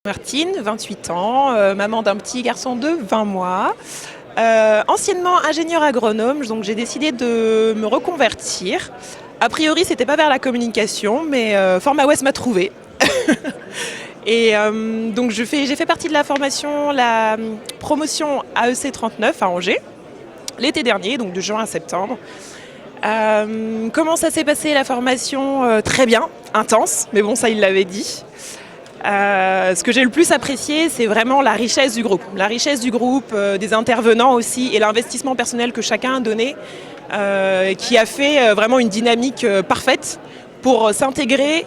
Martine, 28 ans, maman d'un petit garçon de 20 mois. Anciennement ingénieure agronome, donc j'ai décidé de me reconvertir. A priori, c'était pas vers la communication, mais Format West m'a trouvé. Et donc j'ai fait partie de la formation, la promotion AEC 39 à Angers, l'été dernier, donc de juin à septembre. Comment ça s'est passé la formation? Très bien, intense, mais bon, ça il l'avait dit. Ce que j'ai le plus apprécié, c'est vraiment la richesse du groupe. La richesse du groupe, des intervenants aussi, et l'investissement personnel que chacun a donné, qui a fait vraiment une dynamique parfaite pour s'intégrer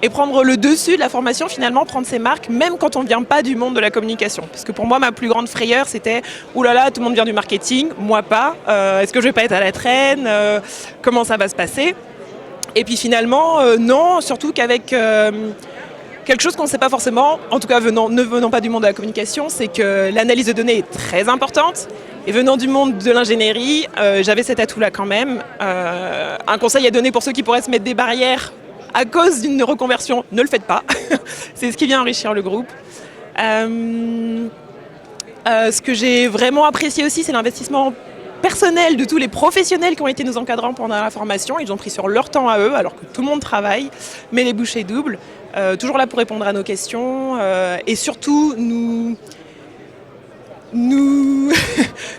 et prendre le dessus de la formation, finalement, prendre ses marques, même quand on ne vient pas du monde de la communication. Parce que pour moi, ma plus grande frayeur, c'était « Ouh là là, tout le monde vient du marketing, moi pas. Est-ce que je vais pas être à la traîne? Comment ça va se passer ?» Et puis finalement, non, surtout qu'avec quelque chose qu'on ne sait pas forcément, en tout cas ne venant pas du monde de la communication, c'est que l'analyse de données est très importante. Et venant du monde de l'ingénierie, j'avais cet atout-là quand même. Un conseil à donner pour ceux qui pourraient se mettre des barrières à cause d'une reconversion, ne le faites pas. C'est ce qui vient enrichir le groupe. Ce que j'ai vraiment apprécié aussi, c'est l'investissement personnel de tous les professionnels qui ont été nos encadrants pendant la formation. Ils ont pris sur leur temps à eux, alors que tout le monde travaille, mais les bouchées doubles. Toujours là pour répondre à nos questions et surtout nous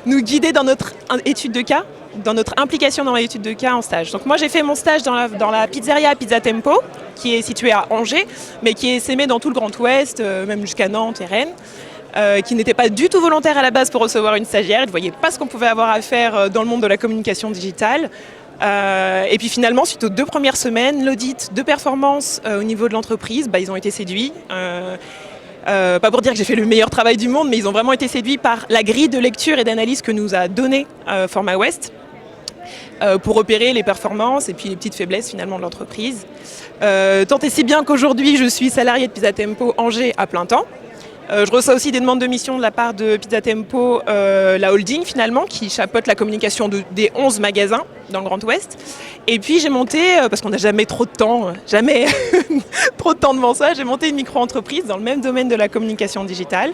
guider dans notre étude de cas, dans notre implication dans l'étude de cas en stage. Donc moi j'ai fait mon stage dans la pizzeria Pizza Tempo, qui est située à Angers, mais qui est essaimée dans tout le Grand Ouest, même jusqu'à Nantes et Rennes. Qui n'était pas du tout volontaire à la base pour recevoir une stagiaire. Ils ne voyaient pas ce qu'on pouvait avoir à faire dans le monde de la communication digitale. Et puis finalement, suite aux 2 premières semaines, l'audit de performance au niveau de l'entreprise, ils ont été séduits. Pas pour dire que j'ai fait le meilleur travail du monde, mais ils ont vraiment été séduits par la grille de lecture et d'analyse que nous a donnée Format West pour repérer les performances et puis les petites faiblesses finalement de l'entreprise. Tant et si bien qu'aujourd'hui, je suis salariée de Pizza Tempo Angers à plein temps. Je reçois aussi des demandes de mission de la part de Pizza Tempo, la holding finalement, qui chapeaute la communication des 11 magasins dans le Grand Ouest. Et puis j'ai monté, parce qu'on n'a jamais trop de temps, jamais trop de temps devant ça, j'ai monté une micro-entreprise dans le même domaine de la communication digitale.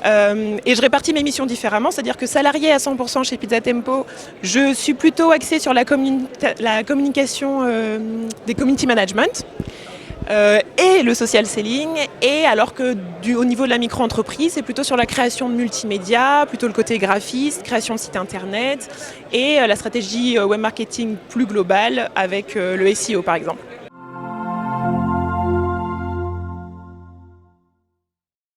Et je répartis mes missions différemment, c'est-à-dire que salariée à 100% chez Pizza Tempo, je suis plutôt axée sur la communication des community management. Et le social selling, et alors que au niveau de la micro-entreprise, c'est plutôt sur la création de multimédia, plutôt le côté graphiste, création de site internet, et la stratégie web marketing plus globale avec le SEO par exemple.